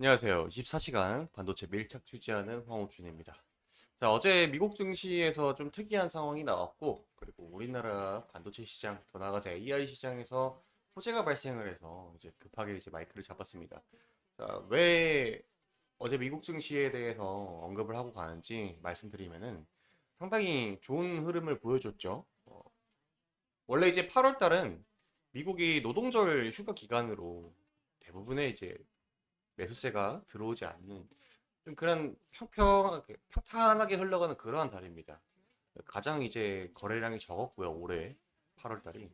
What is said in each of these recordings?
안녕하세요. 24시간 반도체 밀착 취재하는 황호준입니다. 자, 어제 미국 증시에서 좀 특이한 상황이 나왔고, 그리고 우리나라 반도체 시장, 더 나아가서 AI 시장에서 호재가 발생을 해서 이제 급하게 이제 마이크를 잡았습니다. 자, 왜 어제 미국 증시에 대해서 언급을 하고 가는지 말씀드리면은 상당히 좋은 흐름을 보여줬죠. 원래 이제 8월 달은 미국이 노동절 휴가 기간으로 대부분의 이제 매수세가 들어오지 않는 좀 그런 평탄하게 흘러가는 그러한 달입니다. 가장 이제 거래량이 적었고요. 올해 8월 달이.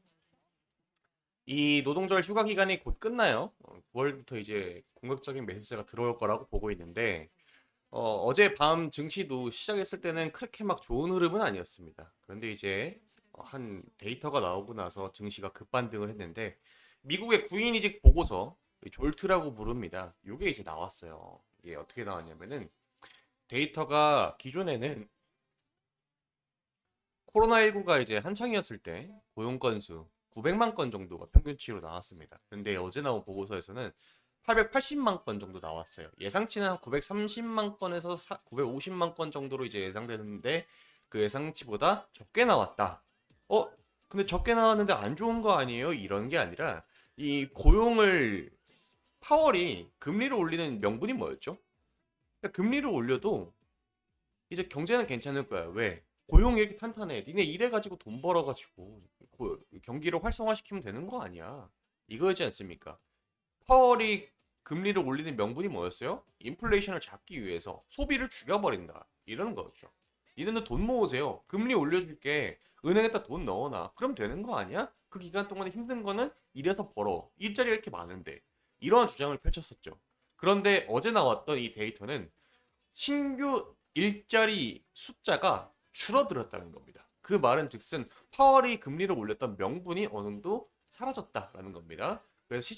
이 노동절 휴가 기간이 곧 끝나요. 9월부터 이제 공격적인 매수세가 들어올 거라고 보고 있는데 어제 밤 증시도 시작했을 때는 그렇게 막 좋은 흐름은 아니었습니다. 그런데 이제 한 데이터가 나오고 나서 증시가 급반등을 했는데 미국의 구인이직 보고서 졸트라고 부릅니다. 이게 이제 나왔어요. 이게 어떻게 나왔냐면은 데이터가 기존에는 코로나19가 이제 한창이었을 때 고용 건수 900만 건 정도가 평균치로 나왔습니다. 그런데 어제 나온 보고서에서는 880만 건 정도 나왔어요. 예상치는 한 930만 건에서 950만 건 정도로 이제 예상되는데 그 예상치보다 적게 나왔다. 어, 근데 적게 나왔는데 안 좋은 거 아니에요? 이런 게 아니라 이 고용을 파월이 금리를 올리는 명분이 뭐였죠? 그러니까 금리를 올려도 이제 경제는 괜찮을 거야. 왜? 고용이 이렇게 탄탄해. 니네 일해가지고 돈 벌어가지고 경기를 활성화시키면 되는 거 아니야. 이거였지 않습니까? 파월이 금리를 올리는 명분이 뭐였어요? 인플레이션을 잡기 위해서 소비를 죽여버린다. 이런 거였죠. 니네는 돈 모으세요. 금리 올려줄게. 은행에다 돈 넣어놔. 그럼 되는 거 아니야? 그 기간 동안에 힘든 거는 일해서 벌어. 일자리가 이렇게 많은데. 이러한 주장을 펼쳤었죠. 그런데 어제 나왔던 이 데이터는 신규 일자리 숫자가 줄어들었다는 겁니다. 그 말은 즉슨 파월이 금리를 올렸던 명분이 어느 정도 사라졌다라는 겁니다. 그래서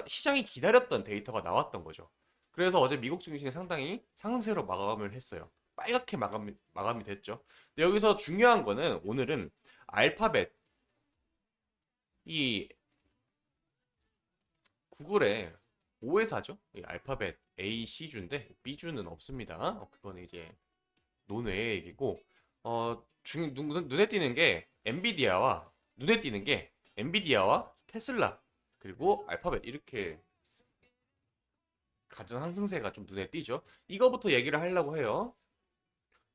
시장이 기다렸던 데이터가 나왔던 거죠. 그래서 어제 미국 증시는 상당히 상승세로 마감을 했어요. 빨갛게 마감이 됐죠. 근데 여기서 중요한 거는 오늘은 알파벳, 이 구글의 오회사죠. 이 알파벳 A, C주인데 B주는 없습니다. 그거는 이제 논외의 얘기고 눈에 띄는 게 엔비디아와 눈에 띄는 게 엔비디아와 테슬라 그리고 알파벳 이렇게 가전 상승세가 좀 눈에 띄죠. 이거부터 얘기를 하려고 해요.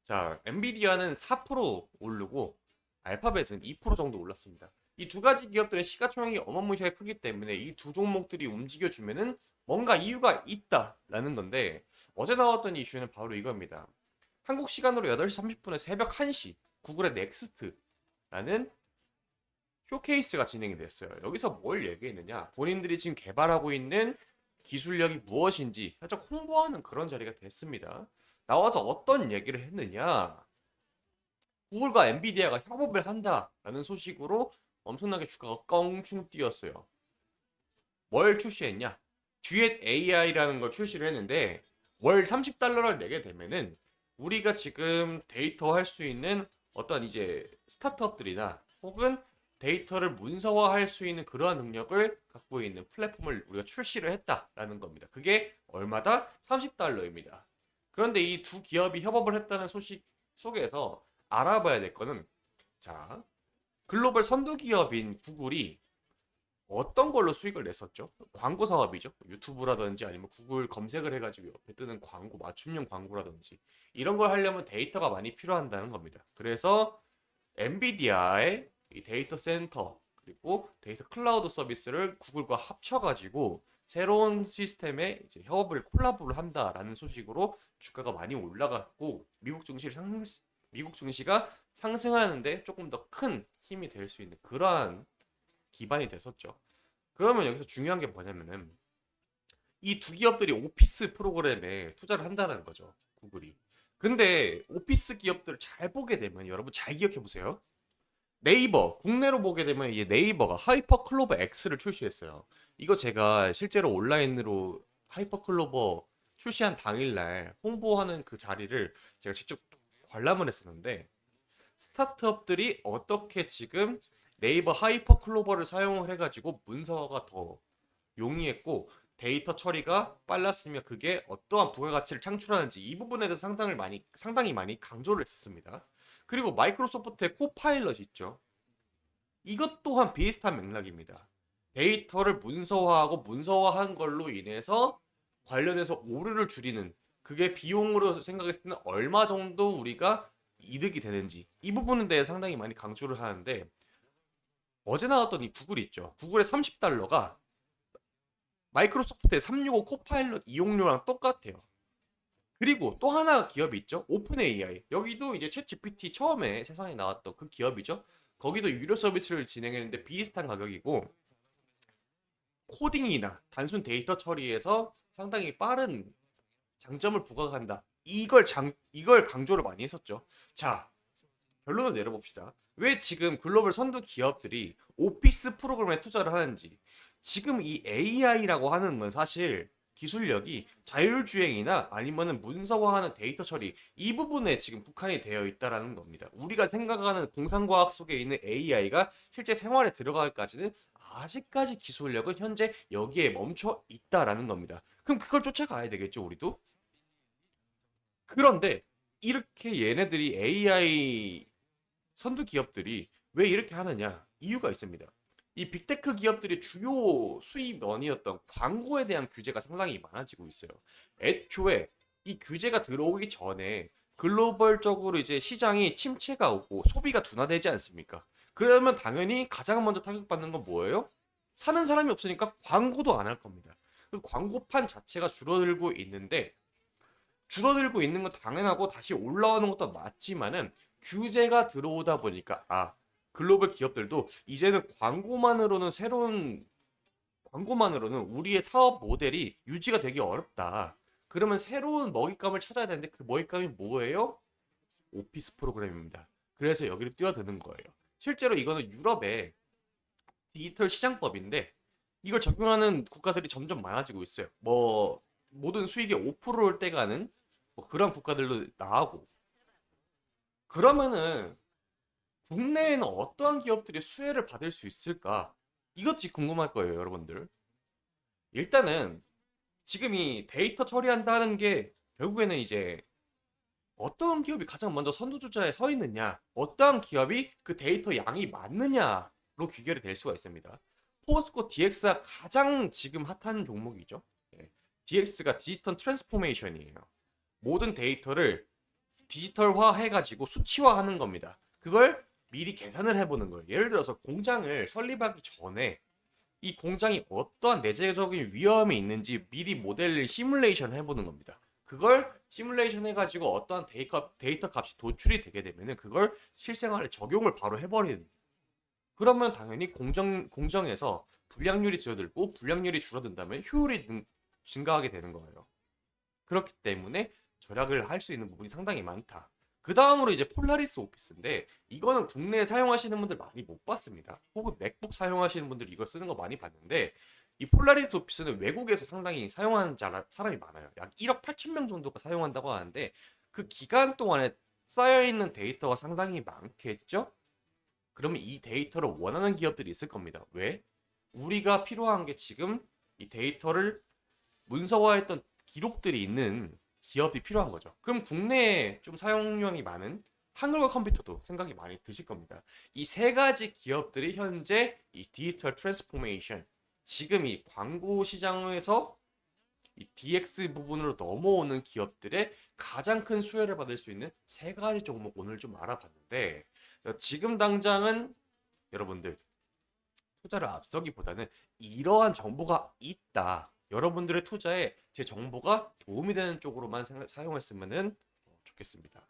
자, 엔비디아는 4% 오르고 알파벳은 2% 정도 올랐습니다. 이 두 가지 기업들의 시가총액이 어마무시하게 크기 때문에 이 두 종목들이 움직여주면은 뭔가 이유가 있다라는 건데 어제 나왔던 이슈는 바로 이겁니다. 한국 시간으로 8시 30분에 새벽 1시 구글의 넥스트라는 쇼케이스가 진행이 됐어요. 여기서 뭘 얘기했느냐? 본인들이 지금 개발하고 있는 기술력이 무엇인지 살짝 홍보하는 그런 자리가 됐습니다. 나와서 어떤 얘기를 했느냐? 구글과 엔비디아가 협업을 한다라는 소식으로 엄청나게 주가가 껑충 뛰었어요. 뭘 출시했냐? 듀엣 AI라는 걸 출시를 했는데 월 30달러를 내게 되면은 우리가 지금 데이터 할 수 있는 어떤 이제 스타트업들이나 혹은 데이터를 문서화할 수 있는 그러한 능력을 갖고 있는 플랫폼을 우리가 출시를 했다라는 겁니다. 그게 얼마다? 30달러입니다. 그런데 이 두 기업이 협업을 했다는 소식 속에서 알아봐야 될 거는 자, 글로벌 선도 기업인 구글이 어떤 걸로 수익을 냈었죠? 광고 사업이죠. 유튜브라든지 아니면 구글 검색을 해가지고 옆에 뜨는 광고, 맞춤형 광고라든지 이런 걸 하려면 데이터가 많이 필요한다는 겁니다. 그래서 엔비디아의 이 데이터 센터 그리고 데이터 클라우드 서비스를 구글과 합쳐가지고 새로운 시스템에 이제 협업을 콜라보를 한다라는 소식으로 주가가 많이 올라갔고 미국 증시가 상승하는데 조금 더 큰 힘이 될 수 있는 그러한 기반이 됐었죠. 그러면 여기서 중요한 게 뭐냐면은 이 두 기업들이 오피스 프로그램에 투자를 한다는 거죠. 구글이. 근데 오피스 기업들을 잘 보게 되면 여러분 잘 기억해 보세요. 네이버 국내로 보게 되면 이제 네이버가 하이퍼클로버 X를 출시했어요. 이거 제가 실제로 온라인으로 하이퍼클로버 출시한 당일날 홍보하는 그 자리를 제가 직접 관람을 했었는데 스타트업들이 어떻게 지금 네이버 하이퍼 클로버를 사용을 해가지고 문서가 더 용이했고 데이터 처리가 빨랐으면 그게 어떠한 부가가치를 창출하는지 이 부분에 대해서 상당히 많이 강조를 했었습니다. 그리고 마이크로소프트의 코파일럿 있죠. 이것 또한 비슷한 맥락입니다. 데이터를 문서화하고 문서화한 걸로 인해서 관련해서 오류를 줄이는, 그게 비용으로 생각했을 때는 얼마 정도 우리가 이득이 되는지 이 부분에 대해 상당히 많이 강조를 하는데, 어제 나왔던 이 구글 있죠. 구글의 $30가 마이크로소프트의 365 코파일럿 이용료랑 똑같아요. 그리고 또 하나 기업이 있죠. 오픈 AI. 여기도 이제 챗 GPT 처음에 세상에 나왔던 그 기업이죠. 거기도 유료 서비스를 진행했는데 비슷한 가격이고, 코딩이나 단순 데이터 처리에서 상당히 빠른 장점을 부각한다. 이걸 강조를 많이 했었죠. 자, 결론을 내려봅시다. 왜 지금 글로벌 선두 기업들이 오피스 프로그램에 투자를 하는지. 지금 이 AI라고 하는 건 사실 기술력이 자율주행이나 아니면은 문서화하는 데이터 처리 이 부분에 지금 국한이 되어 있다라는 겁니다. 우리가 생각하는 공상과학 속에 있는 AI가 실제 생활에 들어가기까지는 아직까지 기술력은 현재 여기에 멈춰 있다라는 겁니다. 그럼 그걸 쫓아가야 되겠죠, 우리도? 그런데 이렇게 얘네들이 AI 선두 기업들이 왜 이렇게 하느냐? 이유가 있습니다. 이 빅테크 기업들의 주요 수입원이었던 광고에 대한 규제가 상당히 많아지고 있어요. 애초에 이 규제가 들어오기 전에 글로벌적으로 이제 시장이 침체가 오고 소비가 둔화되지 않습니까? 그러면 당연히 가장 먼저 타격받는 건 뭐예요? 사는 사람이 없으니까 광고도 안 할 겁니다. 그 광고판 자체가 줄어들고 있는 건 당연하고 다시 올라오는 것도 맞지만은, 규제가 들어오다 보니까 글로벌 기업들도 이제는 광고만으로는 우리의 사업 모델이 유지가 되기 어렵다. 그러면 새로운 먹잇감을 찾아야 되는데 그 먹잇감이 뭐예요? 오피스 프로그램입니다. 그래서 여기를 뛰어드는 거예요. 실제로 이거는 유럽의 디지털 시장법인데 이걸 적용하는 국가들이 점점 많아지고 있어요. 뭐 모든 수익의 5%를 떼가는 뭐 그런 국가들도 나오고. 그러면은 국내에는 어떠한 기업들이 수혜를 받을 수 있을까? 이것이 궁금할 거예요, 여러분들. 일단은 지금 이 데이터 처리한다는 게 결국에는 이제 어떤 기업이 가장 먼저 선두주자에 서 있느냐, 어떠한 기업이 그 데이터 양이 많느냐로 귀결이 될 수가 있습니다. 포스코 DX가 가장 지금 핫한 종목이죠. 예. DX가 디지털 트랜스포메이션이에요. 모든 데이터를 디지털화 해가지고 수치화하는 겁니다. 그걸 미리 계산을 해보는 거예요. 예를 들어서 공장을 설립하기 전에 이 공장이 어떠한 내재적인 위험이 있는지 미리 모델을 시뮬레이션 해보는 겁니다. 그걸 시뮬레이션 해가지고 어떠한 데이터 값이 도출이 되게 되면은 그걸 실생활에 적용을 바로 해버리는. 그러면 당연히 공정에서 불량률이 줄어들고 불량률이 줄어든다면 효율이 증가하게 되는 거예요. 그렇기 때문에 절약을 할 수 있는 부분이 상당히 많다. 그 다음으로 이제 폴라리스 오피스인데 이거는 국내에 사용하시는 분들 많이 못 봤습니다. 혹은 맥북 사용하시는 분들이 이거 쓰는 거 많이 봤는데, 이 폴라리스 오피스는 외국에서 상당히 사용하는 사람이 많아요. 약 1억 8천 명 정도가 사용한다고 하는데 그 기간 동안에 쌓여있는 데이터가 상당히 많겠죠? 그러면 이 데이터를 원하는 기업들이 있을 겁니다. 왜? 우리가 필요한 게 지금 이 데이터를 문서화했던 기록들이 있는 기업이 필요한 거죠. 그럼 국내에 좀 사용량이 많은 한글과 컴퓨터도 생각이 많이 드실 겁니다. 이 세 가지 기업들이 현재 이 디지털 트랜스포메이션, 지금 이 광고 시장에서 이 DX 부분으로 넘어오는 기업들의 가장 큰 수혜를 받을 수 있는 세 가지 종목 오늘 좀 알아봤는데, 지금 당장은 여러분들 투자를 앞서기보다는 이러한 정보가 있다, 여러분들의 투자에 제 정보가 도움이 되는 쪽으로만 사용했으면 좋겠습니다.